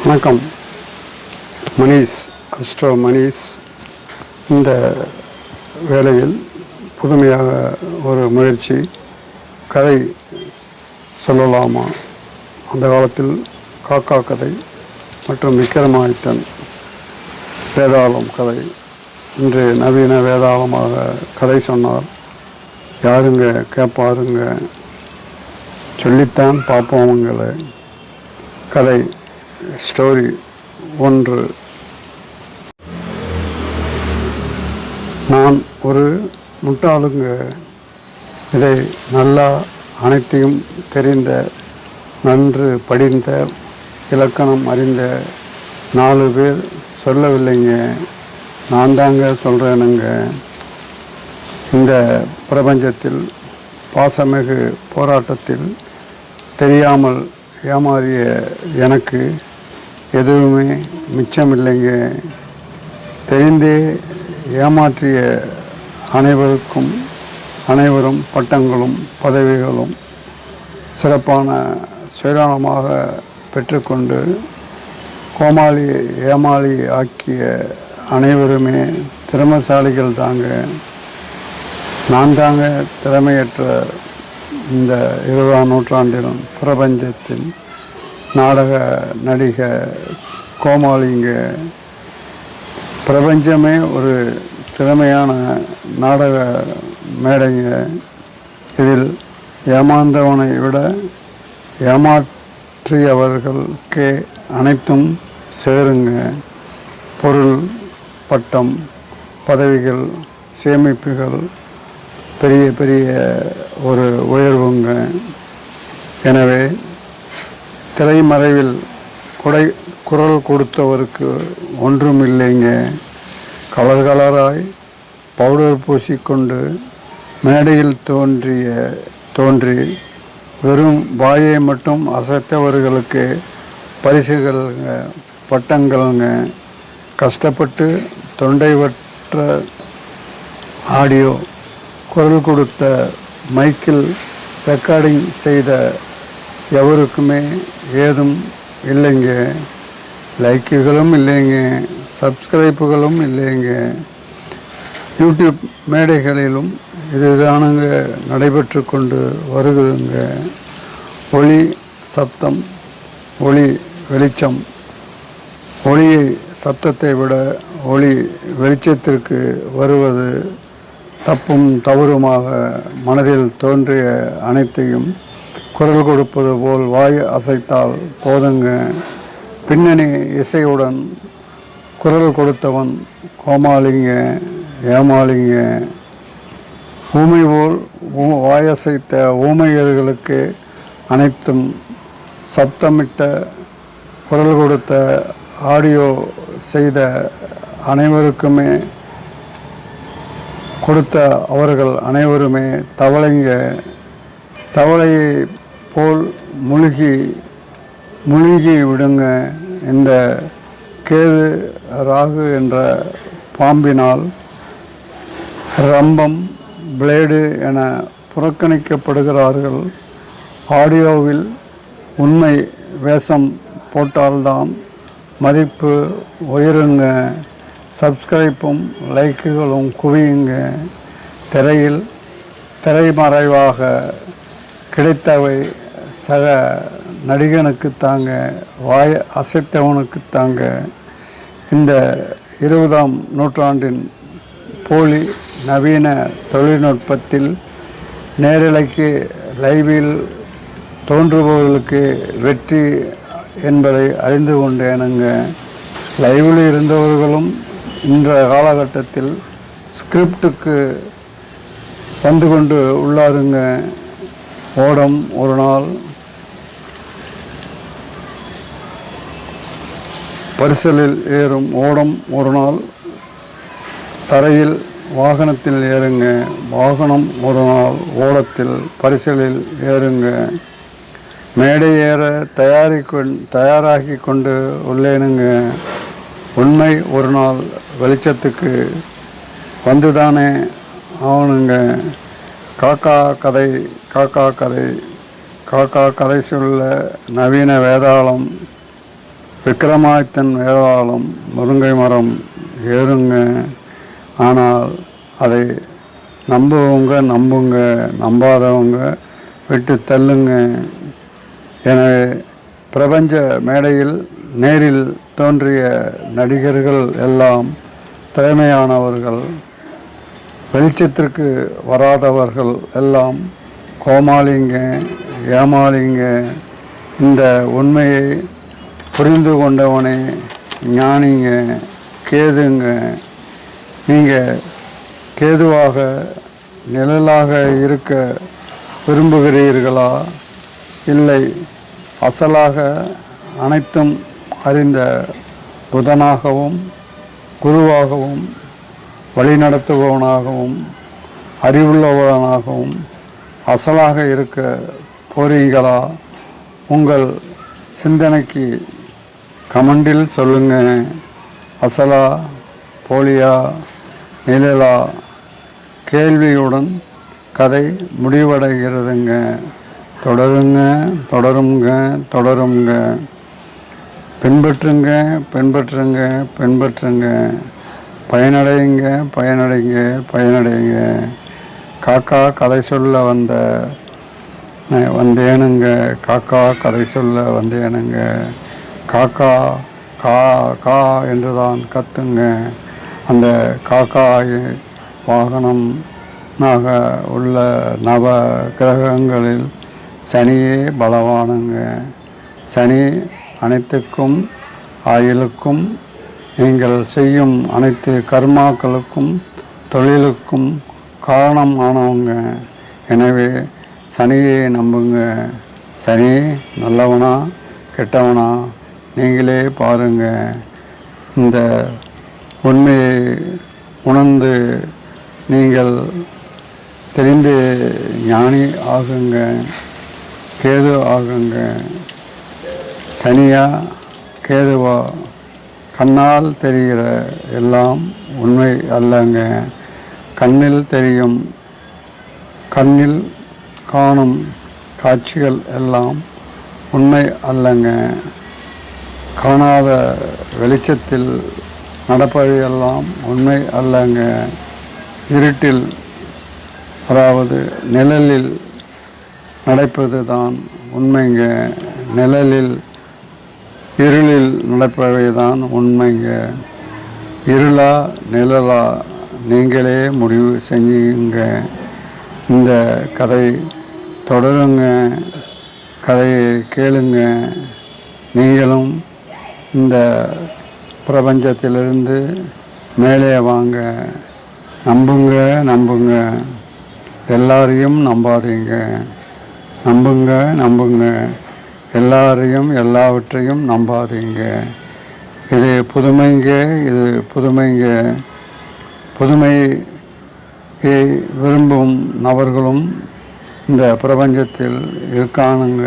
வணக்கம். மணிஷ், அஸ்ட்ரோ மணிஷ். இந்த வேளையில் புதுமையாக ஒரு முயற்சி, கதை சொல்லலாமா? அந்த காலத்தில் காக்கா கதை மற்றும் விக்ரமாதித்தன் வேதாளம் கதை. இன்று நவீன வேதாளமாக கதை சொன்னார். யாருங்க கேட்பாருங்க, சொல்லித்தான் பார்ப்போமுங்களே. கதை ஸ்டோரி 1. நான் ஒரு முட்டாளுங்க. இதை நல்லா அனைத்தையும் தெரிந்த, நன்று படிந்த, இலக்கணம் அறிந்த 4 பேர் சொல்லவில்லைங்க, நான் தாங்க சொல்கிறேனுங்க. இந்த பிரபஞ்சத்தில் பாசமிகு போராட்டத்தில் தெரியாமல் ஏமாறிய எனக்கு எதுவுமே மிச்சமில்லைங்க. தெரிந்தே ஏமாற்றிய அனைவரும் பட்டங்களும் பதவிகளும் சிறப்பான சுயநலமாக பெற்றுக்கொண்டு கோமாளி ஏமாளி ஆக்கிய அனைவருமே திறமைசாலிகள் தாங்க. நான் தாங்க திறமையற்ற இந்த 20ஆம் நூற்றாண்டில் பிரபஞ்சத்தின் நாடக நடிக கோமாளிங்க. பிரபஞ்சமே ஒரு திறமையான நாடக மேடைங்க. இதில் ஏமாந்தவனை விட ஏமாற்றியவர்களுக்கே அனைத்தும் சேருங்க. பொருள், பட்டம், பதவிகள், சேமிப்புகள், பெரிய பெரிய ஒரு உயர்வுங்க. எனவே திரைமறைவில் குரல் கொடுத்தவருக்கு ஒன்றும் இல்லைங்க. கலராய் பவுடர் பூசிக்கொண்டு மேடையில் தோன்றி வெறும் வாயை மட்டும் அசைத்தவர்களுக்கு பரிசுகள்ங்க, பட்டங்கள்ங்க. கஷ்டப்பட்டு தொண்டை வற்ற ஆடியோ குரல் கொடுத்த, மைக்கில் ரெக்கார்டிங் செய்த எவருக்குமே ஏதும் இல்லைங்க. லைக்குகளும் இல்லைங்க, சப்ஸ்கிரைப்புகளும் இல்லைங்க. யூடியூப் மேடைகளிலும் இதுதானுங்க நடைபெற்று கொண்டு வருகுதுங்க. ஒளி சப்தம், ஒளி வெளிச்சம். ஒளியை சப்தத்தை விட ஒளி வெளிச்சத்திற்கு வருவது தப்பும் தவறுமாக மனதில் தோன்றிய அனைத்தையும் குரல் கொடுப்பது போல் வாய் அசைத்தால் போதுங்க. பின்னணி இசையுடன் குரல் கொடுத்தவன் கோமாளிங்க, ஏமாளிங்க. ஊமை போல் வாயசைத்த ஊமையர்களுக்கு அனைத்தும் சப்தமிட்ட, குரல் கொடுத்த, ஆடியோ செய்த அனைவருக்குமே கொடுத்த அவர்கள் அனைவருமே தவளைங்க. தவளையை போல் முழுகி விடுங்க. இந்த கேது ராகு என்ற பாம்பினால் ரம்பம், பிளேடு என புறக்கணிக்கப்படுகிறார்கள். ஆடியோவில் உண்மை வேஷம் போட்டால்தான் மதிப்பு உயருங்க. சப்ஸ்கிரைப்பும் லைக்குகளும் குவியுங்க. திரைமறைவாக கிடைத்தவை சக நடிகனுக்கு தாங்க, வாய் அசைத்தவனுக்கு தாங்க. இந்த 20ஆம் நூற்றாண்டின் போலி நவீன தொழில்நுட்பத்தில் நேரலைக்கு லைவில் தோன்றுபவர்களுக்கு வெற்றி என்பதை அறிந்து கொண்டேனுங்க. லைவில் இருந்தவர்களும் இந்த காலகட்டத்தில் ஸ்கிரிப்டுக்கு வந்து கொண்டு உள்ளாருங்க. ஓடம் ஒரு நாள் பரிசலில் ஏறும், ஓடம் ஒரு நாள் தரையில் வாகனத்தில் ஏறுங்க. வாகனம் ஒரு நாள் ஓடத்தில் பரிசலில் ஏறுங்க. மேடை ஏற தயாராகி கொண்டு உள்ளேனுங்க. உண்மை ஒரு நாள் வெளிச்சத்துக்கு வந்துதானே ஆகணுங்க. காக்கா கதை சொல்ல நவீன விக்ரமாதித்தன் வேதாளம் முருங்கை மரம் ஏறுங்க, ஆனால் அதை நம்புங்க, நம்பாதவங்க விட்டு தள்ளுங்க. எனவே பிரபஞ்ச மேடையில் நேரில் தோன்றிய நடிகர்கள் எல்லாம் திறமையானவர்கள், வெளிச்சத்திற்கு வராதவர்கள் எல்லாம் கோமாளிங்க, ஏமாளிங்க. இந்த உண்மையை புரிந்து கொண்டவனே ஞானிங்க, கேதுங்க. நீங்கள் கேதுவாக நிழலாக இருக்க விரும்புகிறீர்களா? இல்லை, அசலாக அனைத்தும் அறிந்த புதனாகவும் குருவாகவும் வழிநடத்துபவனாகவும் அறிவுள்ளவனாகவும் அசலாக இருக்க போறீங்களா? உங்கள் சிந்தனைக்கு கமெண்டில் சொல்லுங்கள். அசலா, போலியா, நிழலா? கேள்வியுடன் கதை முடிவடைகிறதுங்க. தொடருங்க, தொடருங்க. பின்பற்றுங்க, பயனடைங்க. காக்கா கதை சொல்ல வந்தேனுங்க. காக்கா கா என்றுதான் கத்துங்க. அந்த காக்காய் வாகனமாக உள்ள நவ கிரகங்களில் சனியே பலவானுங்க. சனி அனைத்துக்கும், ஆயுளுக்கும், நீங்கள் செய்யும் அனைத்து கர்மாக்களுக்கும், தொழிலுக்கும் காரணம் ஆனவங்க. எனவே சனியை நம்புங்க. சனி நல்லவனா கெட்டவனா நீங்களே பாருங்க. இந்த உண்மையை உணர்ந்து நீங்கள் தெரிந்து ஞானி ஆகுங்க, கேது ஆகுங்க. சனியா கேதுவா? கண்ணால் தெரிகிற எல்லாம் உண்மை அல்லங்க. கண்ணில் தெரியும், கண்ணில் காணும் காட்சிகள் எல்லாம் உண்மை அல்லங்க. காணாத வெளிச்சத்தில் நடப்பவையெல்லாம் உண்மை அல்லங்க. இருட்டில், அதாவது நிழலில் நடப்பது தான் உண்மைங்க. நிழலில் இருளில் நடப்பவை தான் உண்மைங்க. இருளா நிழலா நீங்களே முடிவு செஞ்சுங்க. இந்த கதை தொடருங்க, கதையை கேளுங்க. நீங்களும் இந்த பிரபஞ்சத்திலிருந்து மேலே வாங்க. நம்புங்க. எல்லாரையும் நம்பாதீங்க. நம்புங்க. எல்லாவற்றையும் நம்பாதீங்க. இது புதுமைங்க. புதுமையை விரும்பும் நபர்களும் இந்த பிரபஞ்சத்தில் இருக்காங்க.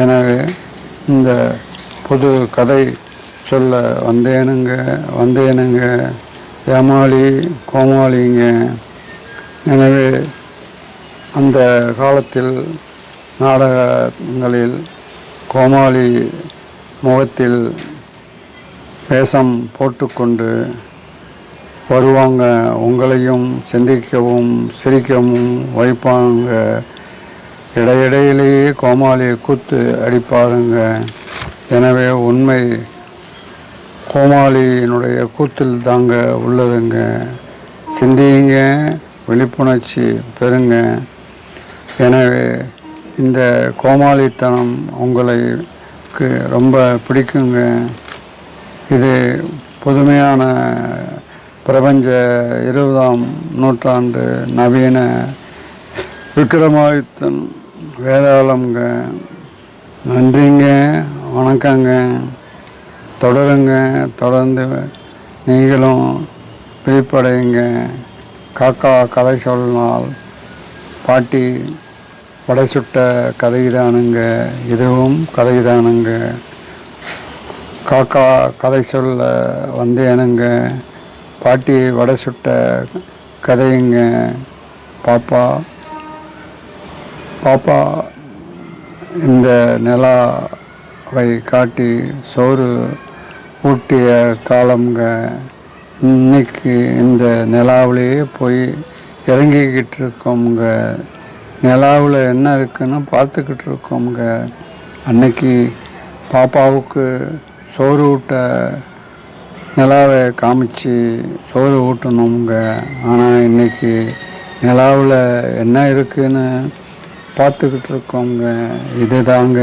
எனவே இந்த புது கதை சொல்ல வந்தேனுங்க. ஏமாளி, கோமாளிங்க. எனவே அந்த காலத்தில் நாடகங்களில் கோமாளி முகத்தில் வேஷம் போட்டுக்கொண்டு வருவாங்க. உங்களையும் சிந்திக்கவும் சிரிக்கவும் வைப்பாங்க. இடையிடையிலேயே கோமாளியை கூத்து அடிப்பாருங்க. எனவே உண்மை கோமாளியினுடைய கூத்தில் தாங்க உள்ளதுங்க. சிந்தியுங்க, விழிப்புணர்ச்சி பெறுங்க. எனவே இந்த கோமாளித்தனம் உங்களுக்கு ரொம்ப பிடிக்குங்க. இது புதுமையான பிரபஞ்ச 20ஆம் நூற்றாண்டு நவீன விக்ரமாதித்தன் வேதாளம்ங்க. நன்றிங்க, வணக்கங்க. தொடர்ந்து நீங்களும் விழிப்படையுங்க. காக்கா கதை சொன்னால் பாட்டி வடை சுட்ட கதைதானுங்க. இதுவும் கதைதானுங்க. காக்கா கதை சொல்ல வந்தேனுங்க. பாட்டி வடை சுட்ட கதைங்க. பாப்பா இந்த நிலாவை காட்டி சோறு ஊட்டிய காலம்ங்க. இன்னைக்கு இந்த நிலாவிலேயே போய் இறங்கிக்கிட்டு இருக்கோமுங்க. நிலாவில் என்ன இருக்குன்னு பார்த்துக்கிட்டு இருக்கோமுங்க. அன்னைக்கு பாப்பாவுக்கு சோறு ஊட்ட நிலாவை காமிச்சு சோறு ஊட்டணுங்க. ஆனால் இன்னைக்கு நிலாவில் என்ன இருக்குன்னு பார்த்துக்கிட்டு இருக்கோங்க. இதுதாங்க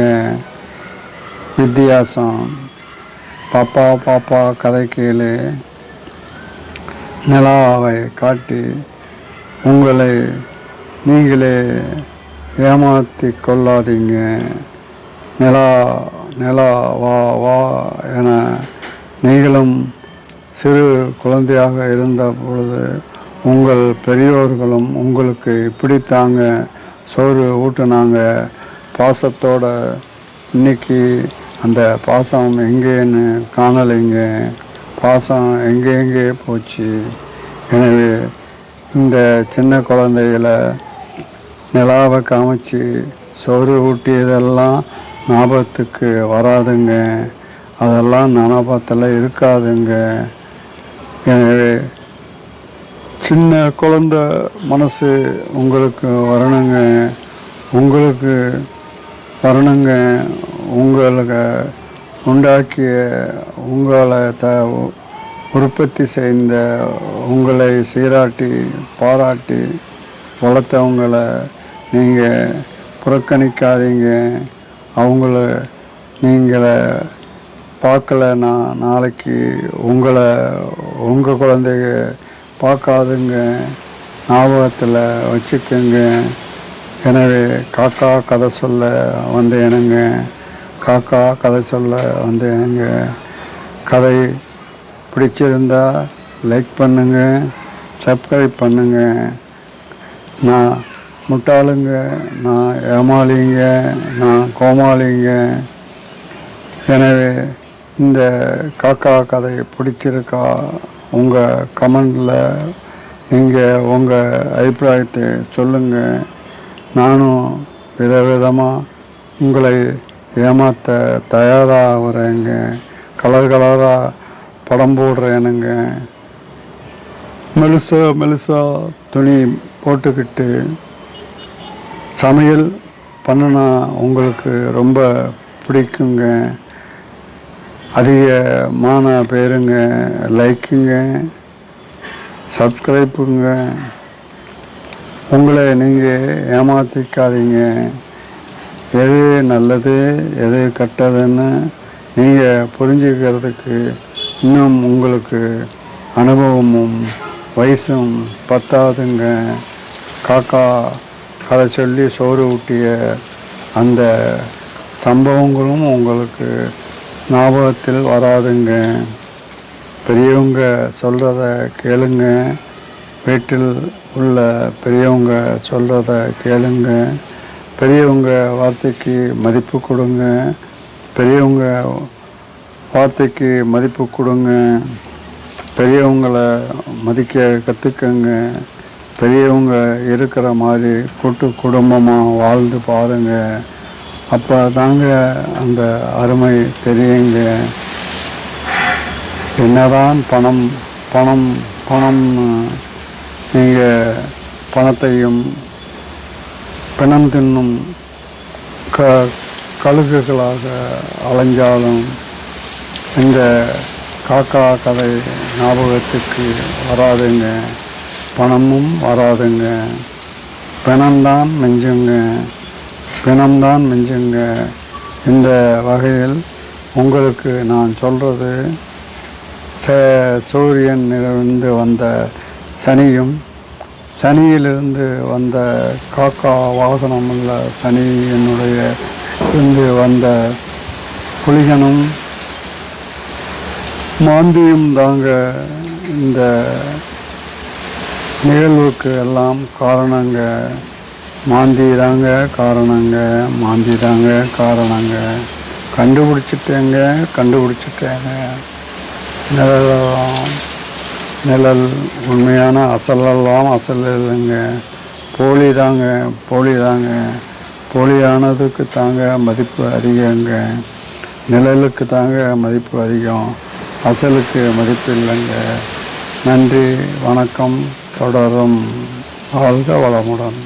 வித்தியாசம். பாப்பா பாப்பா கதை கேளு நிலாவை காட்டி உங்களை நீங்களே ஏமாற்றி கொள்ளாதீங்க. நிலா நிலா வா வா என நீங்களும் சிறு குழந்தையாக இருந்த பொழுது உங்கள் பெரியோர்களும் உங்களுக்கு இப்படித்தாங்க சோறு ஊட்டுனாங்க பாசத்தோட. இன்னைக்கு அந்த பாசம் எங்கேன்னு காணலைங்க. பாசம் எங்கே போச்சு. எனவே இந்த சின்ன குழந்தைகளை நிலாவை காமிச்சு சோறு ஊட்டியதெல்லாம் ஞாபகத்துக்கு வராதுங்க. அதெல்லாம் ஞாபகத்தில் இருக்காதுங்க. எனவே சின்ன குழந்தை மனசு உங்களுக்கு வரணுங்க. உங்களுக்கு வரணுங்க. உங்களுக்கு உண்டாக்கிய உங்களை உற்பத்தி செய்த உங்களை சீராட்டி பாராட்டி வளர்த்தவங்களை நீங்கள் புறக்கணிக்காதீங்க. அவங்கள நீங்களை பார்க்கலன்னா நாளைக்கு உங்கள் குழந்தைங்க பார்க்காதுங்க. ஞாபகத்தில் வச்சுக்கோங்க. எனவே காக்கா கதை சொல்ல வந்தேனுங்க. காக்கா கதை சொல்ல வந்தேனுங்க. கதை பிடிச்சிருந்தா லைக் பண்ணுங்க, சப்ஸ்கிரைப் பண்ணுங்க. நான் முட்டாளுங்க, நான் ஏமாளிங்க, நான் கோமாளிங்க. எனவே இந்த காக்கா கதை பிடிச்சிருக்கா உங்கள் கமெண்டில் நீங்கள் உங்கள் அபிப்பிராயத்தை சொல்லுங்கள். நானும் விதவிதமாக உங்களை ஏமாற்ற தயாராகிறேங்க. கலராக படம் போடுறேனுங்க. மெலுசா துணி போட்டுக்கிட்டு சமையல் பண்ணினா உங்களுக்கு ரொம்ப பிடிக்குங்க. அதிகமான பேருங்க லைக்குங்க, சப்ஸ்கிரைப்புங்க. உங்களை நீங்கள் ஏமாற்றிக்காதீங்க. எது நல்லது எது கெட்டதுன்னு நீங்கள் புரிஞ்சுக்கிறதுக்கு இன்னும் உங்களுக்கு அனுபவமும் வயசும் பத்தாதுங்க. காக்கா கதை சொல்லி சோறு ஊட்டிய அந்த சம்பவங்களும் உங்களுக்கு ஞாபகத்தில் வராதுங்க. பெரியவங்க சொல்கிறத கேளுங்க. வீட்டில் உள்ள பெரியவங்க சொல்கிறத கேளுங்க. பெரியவங்க வார்த்தைக்கு மதிப்பு கொடுங்க. பெரியவங்க வார்த்தைக்கு மதிப்பு கொடுங்க. பெரியவங்களை மதிக்க கற்றுக்கங்க. பெரியவங்க இருக்கிற மாதிரி கூட்டு குடும்பமாக வாழ்ந்து பாருங்கள். அப்போ தாங்க அந்த அருமை தெரியுங்க. என்னதான் பணம் பணம் பணம்னு நீங்கள் பணத்தையும் பிணம் தின்னும் கழுகுகளாக அலைஞ்சாலும் இந்த காக்கா கதை ஞாபகத்துக்கு வராதுங்க. பணமும் வராதுங்க. பிணம்தான் மிஞ்சுங்க. பிணம்தான் மிஞ்சுங்க. இந்த வகையில் உங்களுக்கு நான் சொல்கிறது சூரியனிலிருந்து வந்த சனியும் சனியிலிருந்து வந்த காக்கா வாகனமுள்ள சனியினுடைய இருந்து வந்த புலிகனும் மாந்தியும் தாங்க இந்த நிகழ்வுக்கு எல்லாம் காரணங்க. மாந்தி தாங்க காரணங்க. மாந்தி தாங்க காரணங்க. கண்டுபிடிச்சிட்டேங்க. நிழல் உண்மையான அசலெல்லாம் அசல் இல்லைங்க. போலி தாங்க. போலியானதுக்கு தாங்க மதிப்பு அதிகங்க, நிழலுக்கு தாங்க மதிப்பு அதிகம், அசலுக்கு மதிப்பு இல்லைங்க. நன்றி, வணக்கம். தொடரும். வாழ்க வளமுடன்.